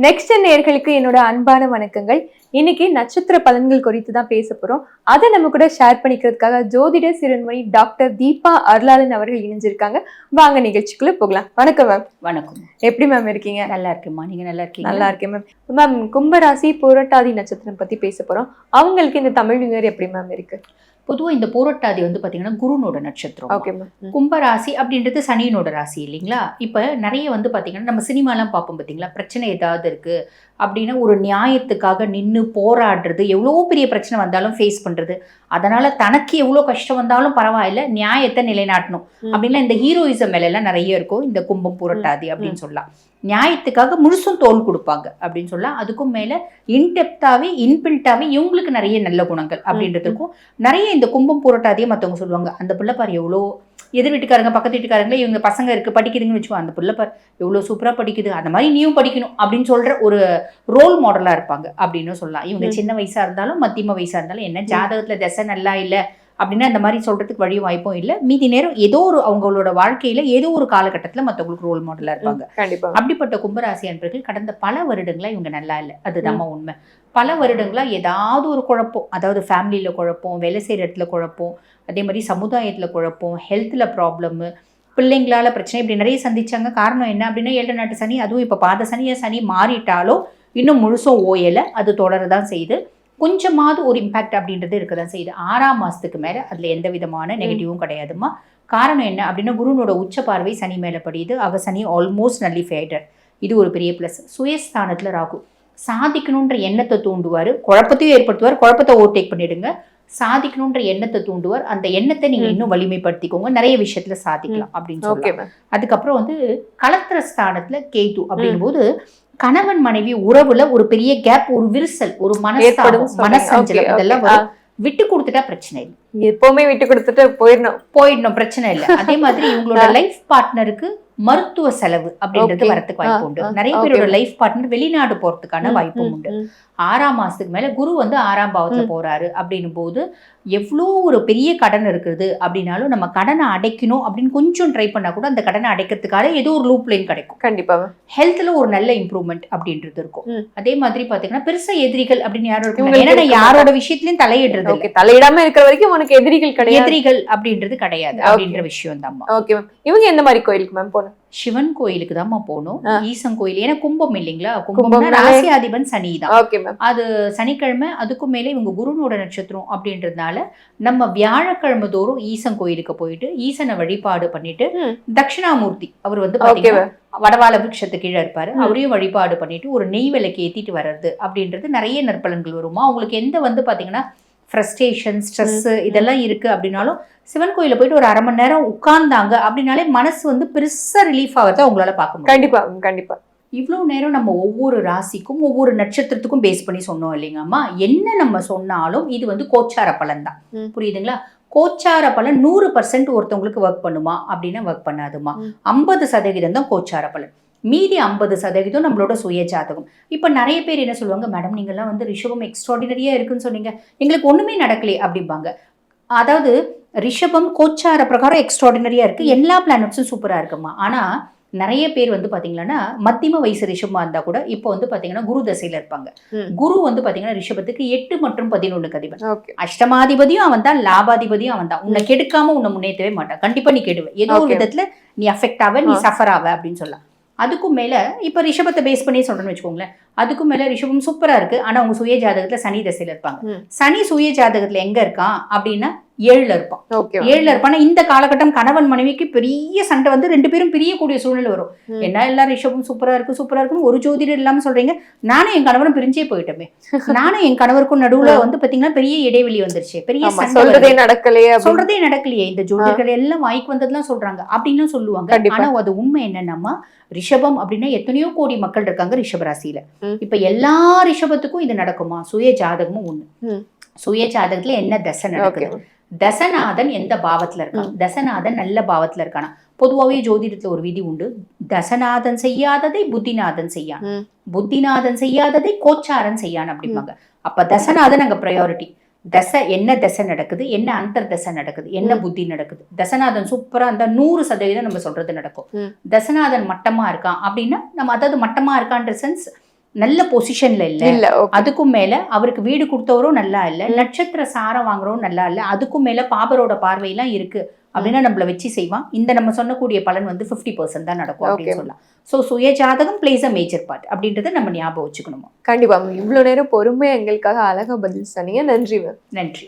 Next நேயர்களுக்கு என்னோட அன்பான வணக்கங்கள். இன்னைக்கு நட்சத்திர பலன்கள் குறித்து தான் பேச போறோம். அதை நம்ம கூட ஷேர் பண்ணிக்கிறதுக்காக ஜோதிட சிறுவன்மணி டாக்டர் தீபா அருளாளன் அவர்கள் இணைஞ்சிருக்காங்க. வாங்க நிகழ்ச்சிக்குள்ள போகலாம். வணக்கம் மேம். வணக்கம். எப்படி மேம் இருக்கீங்க? நல்லா இருக்கேம்மா, நீங்க நல்லா இருக்கீங்க? நல்லா இருக்கேன் மேம். மேம், கும்பராசி புரட்டாதி நட்சத்திரம் பத்தி பேச போறோம். அவங்களுக்கு இந்த தமிழ் நியூ இயர் எப்படி மேம் இருக்கு? பொதுவாக இந்த பூரட்டாதி வந்து பார்த்தீங்கன்னா குருனோட நட்சத்திரம். Okay ma'am. கும்பராசி அப்படின்றது சனியினோட ராசி இல்லைங்களா? இப்போ நிறைய வந்து பார்த்தீங்கன்னா நம்ம சினிமாலாம் பார்ப்போம் பார்த்தீங்களா, பிரச்சனை ஏதாவது இருக்கு அப்படின்னா ஒரு நியாயத்துக்காக நின்று போராடுறது, எவ்வளோ பெரிய பிரச்சனை வந்தாலும் ஃபேஸ் பண்ணுறது, அதனால தனக்கு எவ்வளோ கஷ்டம் வந்தாலும் பரவாயில்ல நியாயத்தை நிலைநாட்டணும் அப்படின்னா இந்த ஹீரோயிசம் மேலெல்லாம் நிறைய இருக்கும். இந்த கும்பம் பூரட்டாதி அப்படின்னு சொல்லலாம். நியாயத்துக்காக முழுசும் தோல் கொடுப்பாங்க அப்படின்னு சொல்லலாம். அதுக்கும் மேலே இன்டெப்தாவே இன்பில்ட்டாவே இவங்களுக்கு நிறைய நல்ல குணங்கள் அப்படின்றதுக்கும் நிறைய இந்த கும்பம் பூரட்டாதியை மற்றவங்க சொல்லுவாங்க, அந்த பிள்ளை பாரு எவ்வளோ, எதிர் வீட்டுக்காரங்க பக்கத்து வீட்டுக்காரங்களே இவங்க பசங்க இருக்கு படிக்குதுன்னு வச்சுக்கோ, அந்த பிள்ளை பாரு எவ்வளோ சூப்பராக படிக்குது, அந்த மாதிரி நீயும் படிக்கணும் அப்படின்னு சொல்கிற ஒரு ரோல் மாடலாக இருப்பாங்க அப்படின்னு சொல்லலாம். இவங்க சின்ன வயசாக இருந்தாலும் மத்தியம வயசாக இருந்தாலும் என்ன ஜாதகத்தில் தசை நல்லா இல்லை அப்படின்னா அந்த மாதிரி சொல்கிறதுக்கு வழி வாய்ப்பும் இல்லை. மீதி நேரம் ஏதோ ஒரு அவங்களோட வாழ்க்கையில் ஏதோ ஒரு காலகட்டத்தில் மற்றவங்களுக்கு ரோல் மாடலாக இருப்பாங்க. கண்டிப்பாக. அப்படிப்பட்ட கும்பராசி அன்பர்கள் கடந்த பல வருடங்களாக இவங்க நல்லா இல்லை, அதுதான் உண்மை. பல வருடங்களாக ஏதாவது ஒரு குழப்பம், அதாவது ஃபேமிலியில் குழப்பம், வேலை செய்கிற இடத்துல குழப்பம், அதே மாதிரி சமுதாயத்தில் குழப்பம், ஹெல்த்தில் ப்ராப்ளம்மு, பிள்ளைங்களால பிரச்சனை, இப்படி நிறைய சந்திச்சாங்க. காரணம் என்ன அப்படின்னா 7 நாட்டு சனி, அதுவும் இப்போ பாத சனி மாறிட்டாலோ இன்னும் முழுசும் ஓயலை, அது தொடரதான் செய்யுது. கொஞ்சமாவது ஒரு இம்பேக்ட் அப்படின்றது இருக்க தான் செய்யுது. 6ஆம் மாதத்துக்கு மேலே அதில் எந்த விதமான நெகட்டிவும் கிடையாதுமா. காரணம் என்ன அப்படின்னா குருனோட உச்ச பார்வை சனி மேலே படியுது. சனி ஆல்மோஸ்ட் நல்லிஃபைடர், இது ஒரு பெரிய ப்ளஸ். சுயஸ்தானத்தில் ராகு சாதிக்கணுன்ற எண்ணத்தை தூண்டுவார், குழப்பத்தையும் ஏற்படுத்துவார். குழப்பத்தை ஓவர்டேக் பண்ணிடுங்க, சாதிக்கணுன்ற எண்ணத்தை தூண்டுவார். அந்த எண்ணத்தை நீங்க இன்னும் வலிமைப்படுத்திக்கோங்க, நிறைய விஷயத்துல சாதிக்கலாம் அப்படின்னு சொல்லலாம். அதுக்கப்புறம் வந்து களத்திர ஸ்தானத்துல கேது அப்படின் போது கணவன் மனைவி உறவுல ஒரு பெரிய கேப், ஒரு விரிசல், ஒரு மனசஞ்சலம் இதெல்லாம் வரும். விட்டு கொடுத்துட்டா பிரச்சனை இல்லை, எப்பவுமே விட்டு கொடுத்துட்டு போயிடணும் பிரச்சனை இல்லை. அதே மாதிரி இவங்களோட லைஃப் பார்ட்னருக்கு மருத்துவ செலவு அப்படின்றது வரத்துக்கு வாய்ப்பு உண்டு. நிறைய பேரோட லைஃப் பார்ட்னர் வெளிநாடு போறதுக்கான வாய்ப்பும் உண்டு. 6ஆம் மாசத்துக்கு மேல குரு வந்து 6ஆம் பாவத்துல போறாரு அப்படின்னும் போது எவ்வளோ ஒரு பெரிய கடன் இருக்குது அப்படின்னாலும் நம்ம கடனை அடைக்கணும் அப்படின்னு கொஞ்சம் ட்ரை பண்ணா கூட அந்த கடனை அடைக்கிறதுக்காக ஏதோ ஒரு லூப் லைன் கிடைக்கும். கண்டிப்பா. ஹெல்த்ல ஒரு நல்ல இம்ப்ரூவ்மெண்ட் அப்படின்றது இருக்கும். அதே மாதிரி பாத்தீங்கன்னா பெருசா எதிரிகள் அப்படின்னு யாரும் இருக்கும், ஏன்னா யாரோட விஷயத்திலயும் தலையிடுறது, தலையிடாம இருக்கிற வரைக்கும் உனக்கு எதிரிகள் கிடையாது, எதிரிகள் அப்படின்றது கிடையாது அப்படின்ற விஷயம் தான். Okay ma'am. இவங்க எந்த மாதிரி கோயிலுக்கு மேம் போகணும்? சிவன் கோயிலுக்கு தான் போகணும், ஈசன் கோயில். ஏன்னா கும்பம் இல்லைங்களா, கும்பம்னா ராசியாதிபன் சனி தான். அது சனிக்கிழமை, அதுக்கும் மேலே இவங்க குருனோட நட்சத்திரம் அப்படின்றதுனால நம்ம வியாழக்கிழமை தோறும் ஈசன் கோயிலுக்கு போயிட்டு ஈசனை வழிபாடு பண்ணிட்டு, தட்சிணாமூர்த்தி அவர் வந்து பாத்தீங்கன்னா வடவாள விருட்சத்துக்கு கீழே இருப்பாரு, அவரையும் வழிபாடு பண்ணிட்டு ஒரு நெய் விளக்கு ஏத்திட்டு வர்றது அப்படின்றது நிறைய நற்பலன்கள் வருமா. அவங்களுக்கு எந்த வந்து பாத்தீங்கன்னா ஃப்ரஸ்ட்ரேஷன், ஸ்ட்ரெஸ் இதெல்லாம் இருக்கு அப்படின்னாலும் சிவன் கோயில போயிட்டு ஒரு 1/2 மணி நேரம் உட்கார்ந்தாங்க அப்படின்னாலே மனசு வந்து பெருசா ரிலீஃப் ஆகிறத அவங்களால பார்க்க முடியும். கண்டிப்பா கண்டிப்பா. இவ்வளவு நேரம் நம்ம ஒவ்வொரு ராசிக்கும் ஒவ்வொரு நட்சத்திரத்துக்கும் பேஸ் பண்ணி சொன்னோம் இல்லைங்கம்மா. என்ன நம்ம சொன்னாலும் இது வந்து கோச்சார பலன் தான், புரியுதுங்களா? கோச்சார பலன் 100% ஒருத்தவங்களுக்கு ஒர்க் பண்ணுமா அப்படின்னா ஒர்க் பண்ணாதுமா. 50% தான் கோச்சார பலன், மீதி 50% நம்மளோட சுய ஜாதகம். இப்போ நிறைய பேர் என்ன சொல்லுவாங்க, மேடம் நீங்கள்லாம் வந்து ரிஷபம் எக்ஸ்ட்ராடினரியா இருக்குன்னு சொன்னீங்க, எங்களுக்கு ஒண்ணுமே நடக்கலையே அப்படிம்பாங்க. அதாவது ரிஷபம் கோச்சார பிரகாரம் எக்ஸ்ட்ராடினரியா இருக்கு, எல்லா பிளானட்ஸும் சூப்பரா இருக்குமா. ஆனா நிறைய பேர் வந்து பாத்தீங்கன்னா மத்தியம வயசு ரிஷபமா இருந்தா கூட இப்போ வந்து பாத்தீங்கன்னா குரு தசையில இருப்பாங்க. குரு வந்து பாத்தீங்கன்னா ரிஷபத்துக்கு 8 மற்றும் 11 அதிபன். அஷ்டமாதிபதியும் அவன் தான், லாபாதிபதியும் அவன் தான். உன்னை கெடுக்காம உன்னை முன்னேற்றவே மாட்டான், கண்டிப்பா நீ கெடுவ, ஏதோ ஒரு விதத்துல நீ அஃபெக்ட் ஆவ, நீ சஃபர் ஆவ அப்படின்னு சொல்லலாம். அதுக்கும் மேல இப்ப ரிஷபத்தை பேஸ் பண்ணி சொல்றேன்னு வச்சுக்கோங்களேன், அதுக்கும் மேல ரிஷபம் சூப்பரா இருக்கு, ஆனா அவங்க சுய ஜாதகத்துல சனி தசையில இருப்பாங்க. சனி சுய ஜாதகத்துல எங்க இருக்கான் அப்படின்னா 7ல இருப்பான். 7ல இருப்பான். இந்த காலகட்டம் கணவன் மனைவிக்கு பெரிய சண்டை வந்து 2 பேரும் பிரியக்கூடிய சூழ்நிலை வரும். என்ன எல்லாரும் ரிஷபம் சூப்பரா இருக்குன்னு ஒரு ஜோதிடர் இல்லாம சொல்றீங்க, நானும் என் கணவரும் பிரிஞ்சே போயிட்டோமே, நானும் என் கணவருக்கும் நடுவுல வந்து பாத்தீங்கன்னா பெரிய இடைவெளி வந்துருச்சு, பெரிய சொல்றதே நடக்கலையே, இந்த ஜோதிடர்கள் எல்லாம் வாய்க்கு வந்ததுலாம் சொல்றாங்க அப்படின்னு சொல்லுவாங்க. ஆனா அது உண்மை என்னன்னா, ரிஷபம் அப்படின்னா எத்தனையோ கோடி மக்கள் இருக்காங்க ரிஷபராசியில. இப்ப எல்லா ரிஷபத்துக்கும் இது நடக்குமா? சுய ஜாதகமும் ஒண்ணு. சுய ஜாதகத்துல என்ன தசை நடக்குது, தசநாதன் எந்த பாவத்துல இருக்கான், தசநாதன் நல்ல பாவத்துல இருக்கானா. பொதுவாகவே ஜோதிடத்துல ஒரு விதி உண்டு, தசநாதன் செய்யாததை புத்திநாதன் செய்யான், புத்திநாதன் செய்யாததை கோச்சாரன் செய்யான் அப்படிம்பாங்க. அப்ப தசநாதன் அங்க ப்ரையாரிட்டி. தசை என்ன தசை நடக்குது, என்ன அந்தர் தசை நடக்குது, என்ன புத்தி நடக்குது. தசநாதன் சூப்பரா இருந்தா 100% நம்ம சொல்றது நடக்கும். தசநாதன் மட்டமா இருக்கான் அப்படின்னா நம்ம, அதாவது மட்டமா இருக்கான்ற சென்ஸ் நல்ல பொசிஷன்ல இல்ல, இல்ல okay. அதுக்கும் மேல அவருக்கு வீடு கொடுத்தவரும் நல்லா இல்ல, நட்சத்திர சாரம் வாங்குறவரும் நல்லா இல்ல, அதுக்கும் மேல பாபரோட பார்வையெல்லாம் இருக்கு அப்படின்னா நம்மள வச்சு செய்வான். இந்த நம்ம சொன்னக்கூடிய பலன் வந்து 50% தான் நடக்கும் அப்படின்னு சொல்லலாம். ஸோ சுய ஜாதகம் பிளேஸ் அ மேஜர் பார்ட் அப்படின்றத நம்ம ஞாபகம் வச்சுக்கணுமா. கண்டிப்பா இவ்வளவு நேரம் பொறுமையா எங்களுக்காக அழகா பதில் சொன்னீங்க. நன்றி மேம். நன்றி.